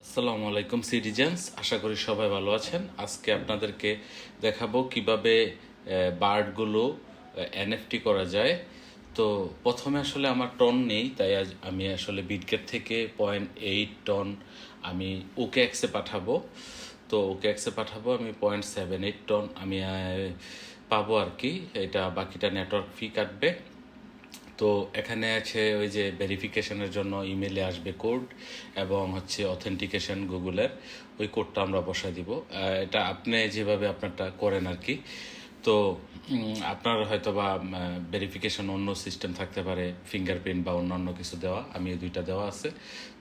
আসসালামু আলাইকুম সিটিজেন্স, আশা করি সবাই ভালো আছেন। আজকে আপনাদেরকে দেখাবো কিভাবে বার্ডগুলো এনএফটি করা যায়। তো প্রথমে আসলে আমার টন নেই, তাই আজ আমি আসলে বিটগেট থেকে 0.8 টন আমি ওকেএক্সে পাঠাবো। তো ওকেএক্সে পাঠাবো আমি 0.78 টন আমি পাবো আর কি। এটা বাকিটা নেটওয়ার্ক ফি কাটবে। তো এখানে আছে ওই যে ভেরিফিকেশনের জন্য ইমেলে আসবে কোড, এবং হচ্ছে অথেন্টিকেশন গুগলের ওই কোডটা আমরা বসাই দিব। এটা আপনি যেভাবে আপনারটা করেন আর কি। তো আপনার হয়তো বা ভেরিফিকেশন অন্য সিস্টেম থাকতে পারে, ফিঙ্গারপ্রিন্ট বা অন্যান্য কিছু দেওয়া। আমি এই দুইটা দেওয়া আছে,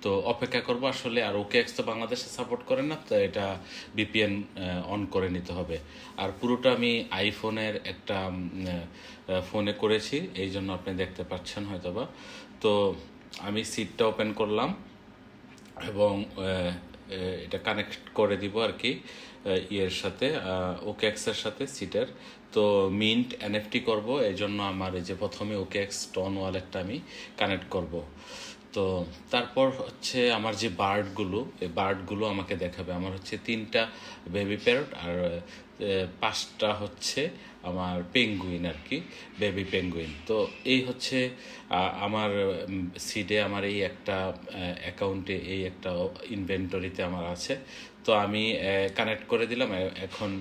তো অপেক্ষা করবো আসলে। আর ওকেএক্স তো বাংলাদেশে সাপোর্ট করে না, তো এটা বিপিএন অন করে নিতে হবে। আর পুরোটা আমি আইফোনের একটা ফোনে করেছি, এই জন্য আপনি দেখতে পাচ্ছেন হয়তোবা। তো আমি সিটটা ওপেন করলাম এবং এটা কানেক্ট করে দিব আর কি ইয়ের সাথে, ওকেএক্সের সাথে সিটের। তো মিন্ট এনএফটি করব, এই জন্য আমার এই যে প্রথমে ওকেএক্স টন ওয়ালেটটা আমি কানেক্ট করব। তো তারপর হচ্ছে আমার যে বার্ডগুলো, এই বার্ডগুলো আমাকে দেখাবে। আমার হচ্ছে 3টা বেবি প্যারট আর 5টা হচ্ছে আমার পেঙ্গুইন আর কি, বেবি পেঙ্গুইন। তো এই হচ্ছে আমার সিডে, আমার এই একটা অ্যাকাউন্টে, এই একটা ইনভেন্টরিতে আমার আছে। তো আমি কানেক্ট করে দিলাম। এখন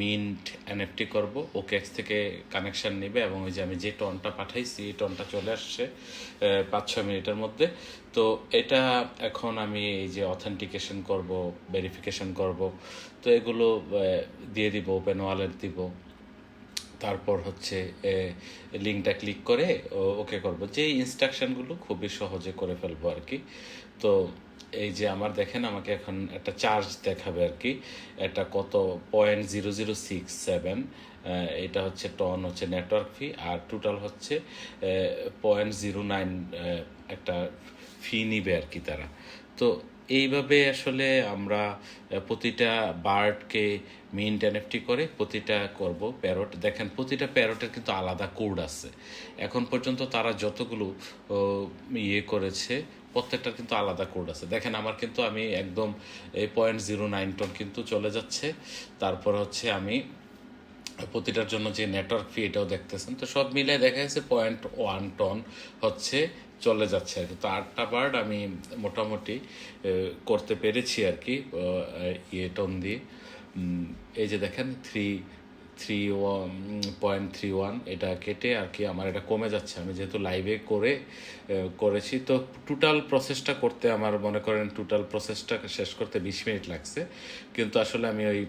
মিন্ট এনএফটি করব, ওকেএক্স থেকে কানেকশান নেবে, এবং ওই যে আমি যে টনটা পাঠাইছি এই টনটা চলে আসছে 5-6 মিনিটের মধ্যে। তো এটা এখন আমি এই যে অথেন্টিকেশন করব, ভেরিফিকেশন করব। তো এগুলো দিয়ে দিব, ওপেন ওয়ালেট দিব। তারপর হচ্ছে লিঙ্কটা ক্লিক করে ওকে করব। যে ইনস্ট্রাকশনগুলো খুবই সহজে করে ফেলবো আর কি। তো এই যে আমার দেখেন, আমাকে এখন একটা চার্জ দেখাবে আর কি। এটা কত 0.0067, এটা হচ্ছে টন, হচ্ছে নেটওয়ার্ক ফি, আর টোটাল হচ্ছে 0.09 একটা ফি নিবে আর কি তারা। তো এইভাবে আসলে আমরা প্রতিটা বার্ডকে মিন্ট এনএফটি করে প্রতিটা করব প্যারট। দেখেন প্রতিটা প্যারটের কিন্তু আলাদা কোড আছে। এখন পর্যন্ত তারা যতগুলো ইয়ে করেছে প্রত্যেকটার কিন্তু আলাদা কোড আছে। দেখেন আমার কিন্তু আমি একদম এই 0.09 টন কিন্তু চলে যাচ্ছে। তারপর হচ্ছে আমি প্রতিটার জন্য যে নেটওয়ার্ক ফি এটাও দেখতেছেন। তো সব মিলে দেখা যাচ্ছে 0.1 টন হচ্ছে চলে যাচ্ছে আর কি। তো 8টা বার্ড আমি মোটামুটি করতে পেরেছি আর কি ইয়ে টন দিয়ে। এই যে দেখেন 0.31 এটা কেটে আর কি আমার এটা কমে যাচ্ছে। আমি যেহেতু লাইভে করেছি, তো টোটাল প্রসেসটা করতে আমার মনে করেন টোটাল প্রসেসটা শেষ করতে 20 মিনিট লাগছে। কিন্তু আসলে আমি ওই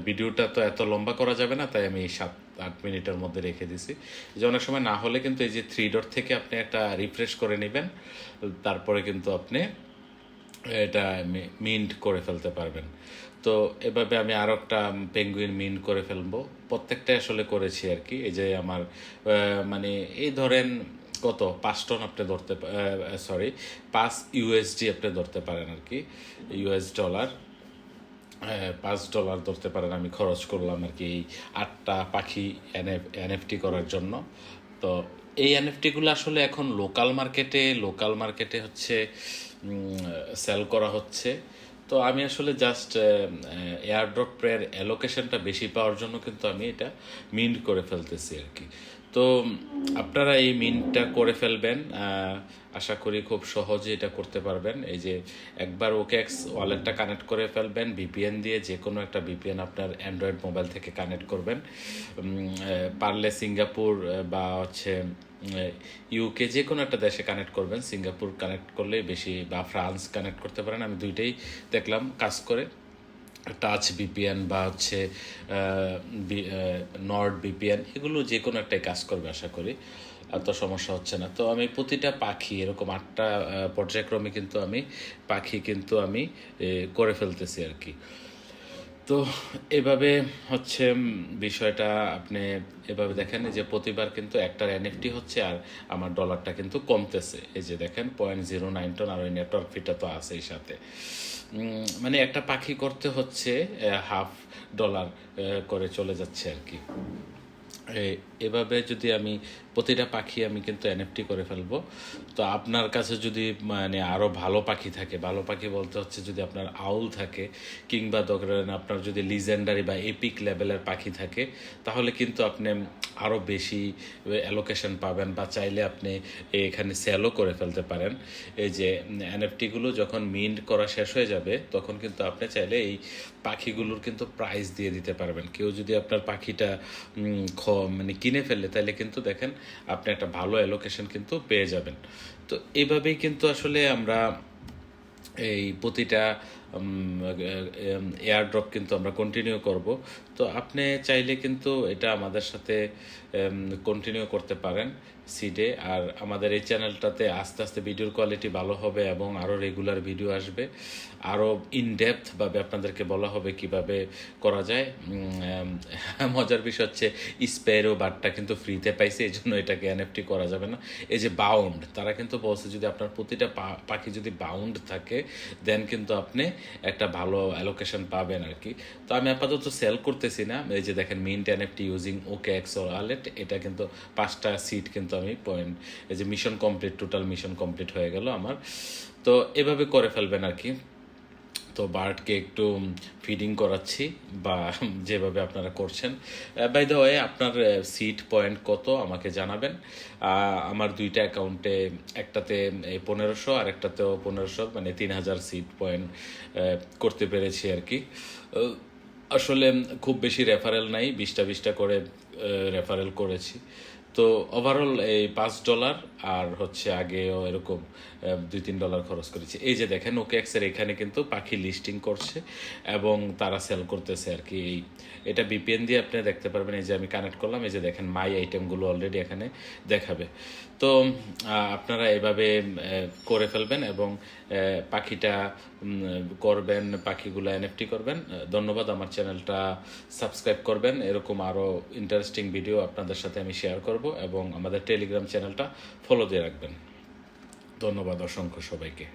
ভিডিওটা তো এত লম্বা করা যাবে না, তাই আমি 7-8 মিনিটের মধ্যে রেখে দিছি। যে অনেক সময় না হলে কিন্তু এই যে 3 ডট থেকে আপনি একটা রিফ্রেশ করে নেবেন, তারপরে কিন্তু আপনি এটা মিন্ট করে ফেলতে পারবেন। তো এভাবে আমি আরও একটা পেঙ্গুইন মিন্ট করে ফেলবো। প্রত্যেকটাই আসলে করেছি আর কি। এই যে আমার মানে এই ধরেন কত 5 টন আপনি ধরতে, সরি 5 USD আপনি ধরতে পারেন আর কি, US ডলার। $5 ধরতে পারেন আমি খরচ করলাম আর কি এই 8টা পাখি এনএফটি করার জন্য। তো এই এনএফটিগুলো আসলে এখন লোকাল মার্কেটে হচ্ছে সেল করা হচ্ছে। তো আমি আসলে জাস্ট এয়ারড্রপ প্রের অ্যালোকেশনটা বেশি পাওয়ার জন্য কিন্তু আমি এটা মিন্ট করে ফেলতেছি আর কি। তো আপনারা এই মিন্টটা করে ফেলবেন, আশা করি খুব সহজে এটা করতে পারবেন। এই যে একবার ওকেএক্স ওয়ালেটটা কানেক্ট করে ফেলবেন ভিপিএন দিয়ে, যে কোনো একটা ভিপিএন আপনার অ্যান্ড্রয়েড মোবাইল থেকে কানেক্ট করবেন। পারলে সিঙ্গাপুর বা হচ্ছে ইউকে যে কোনো একটা দেশে কানেক্ট করবেন। সিঙ্গাপুর কানেক্ট করলেই বেশি, বা ফ্রান্স কানেক্ট করতে পারেন। আমি দুইটাই দেখলাম কাজ করে। টাচ ভিপিএন বা হচ্ছে নর্ড ভিপিএন, এগুলো যে কোনো একটাই কাজ করবে আশা করি, এত সমস্যা হচ্ছে না। তো আমি প্রতিটা পাখি এরকম 8টা পর্যায়ক্রমে কিন্তু আমি পাখি কিন্তু আমি করে ফেলতেছি আর কি। তো এভাবে হচ্ছে বিষয়টা আপনি এভাবে দেখেন যে প্রতিবার কিন্তু একটার এনএফটি হচ্ছে, আর আমার ডলারটা কিন্তু কমতেছে। এই যে দেখেন 0.09 টন, আর ওই নেটওয়ার্ক ফিটা তো আছেই সাথে। মানে একটা পাখি করতে হচ্ছে $0.5 করে চলে যাচ্ছে আর কি। এভাবে যদি আমি প্রতিটা পাখি আমি কিন্তু এনএফটি করে ফেলবো। তো আপনার কাছে যদি মানে আরও ভালো পাখি থাকে, ভালো পাখি বলতে হচ্ছে যদি আপনার আউল থাকে কিংবা ধরেন আপনার যদি লিজেন্ডারি বা এপিক লেভেলের পাখি থাকে, তাহলে কিন্তু আপনি আরও বেশি অ্যালোকেশন পাবেন, বা চাইলে আপনি এখানে সেলও করে ফেলতে পারেন। এই যে এনএফটিগুলো যখন মিন্ট করা শেষ হয়ে যাবে তখন কিন্তু আপনি চাইলে এই পাখিগুলোর কিন্তু প্রাইস দিয়ে দিতে পারবেন। কেউ যদি আপনার পাখিটা মানে কিনে ফেললে তাহলে কিন্তু দেখেন আপনি একটা ভালো অ্যালোকেশন কিন্তু পেয়ে যাবেন। তো এইভাবেই কিন্তু আসলে আমরা এই প্রতিটা এয়ারড্রপ কিন্তু আমরা কন্টিনিউ করব। তো আপনি চাইলে কিন্তু এটা আমাদের সাথে কন্টিনিউ করতে পারেন সিডে। আর আমাদের এই চ্যানেলটাতে আস্তে আস্তে ভিডিওর কোয়ালিটি ভালো হবে এবং আরও রেগুলার ভিডিও আসবে, আরও ইনডেপথভাবে আপনাদেরকে বলা হবে কিভাবে করা যায়। মজার বিষয় হচ্ছে স্পেরো বারটা কিন্তু ফ্রিতে পাইছে, এই জন্য এটাকে এনএফটি করা যাবে না। এই যে বাউন্ড, তারা কিন্তু বলছে যদি আপনার প্রতিটা পাখি যদি বাউন্ড থাকে দেন কিন্তু আপনি একটা ভালো অ্যালোকেশন পাবেন আর কি। তো আমি আপাতত সেল করতেছি না। এই যে দেখেন মিন্ট এনএফটি ইউজিং ওকে এক্স ওয়ালেট, এটা কিন্তু 5টা সিট কিন্তু আমি পয়েন্ট, এই যে mission complete, total mission complete হয়ে গেল আমার। তো এভাবে করে ফেলবেন আর কি। তো বার্ডকে একটু ফিডিং করাচ্ছি বা যেভাবে আপনারা করছেন। বাই দ্য ওয়ে, আপনার সিট পয়েন্ট কত আমাকে জানাবেন। আমার 2টা অ্যাকাউন্টে, একটাতে 1500 আর একটাতেও 1500, মানে 3000 সিট পয়েন্ট করতে পেরেছি আর কি। আসলে খুব বেশি রেফারেল নাই, 20টা করে রেফারেল করেছি। তো ওভারঅল এই $5 আর হচ্ছে আগেও এরকম $2-3 খরচ করেছি। এই যে দেখেন ওকে এক্সের এখানে কিন্তু পাখি লিস্টিং করছে এবং তারা সেল করতেছে আর কি। এটা বিপিএন দিয়ে আপনি দেখতে পারবেন। এই যে আমি কানেক্ট করলাম, এই যে দেখেন মাই আইটেমগুলো অলরেডি এখানে দেখাবে। তো আপনারা এভাবে করে ফেলবেন এবং পাখিটা করবেন, পাখিগুলো এনএফটি করবেন। ধন্যবাদ। আমার চ্যানেলটা সাবস্ক্রাইব করবেন, এরকম আরও ইন্টারেস্টিং ভিডিও আপনাদের সাথে আমি শেয়ার করব, এবং আমাদের টেলিগ্রাম চ্যানেলটা ফলো দিয়ে রাখবেন। ধন্যবাদ অসংখ্য সবাইকে।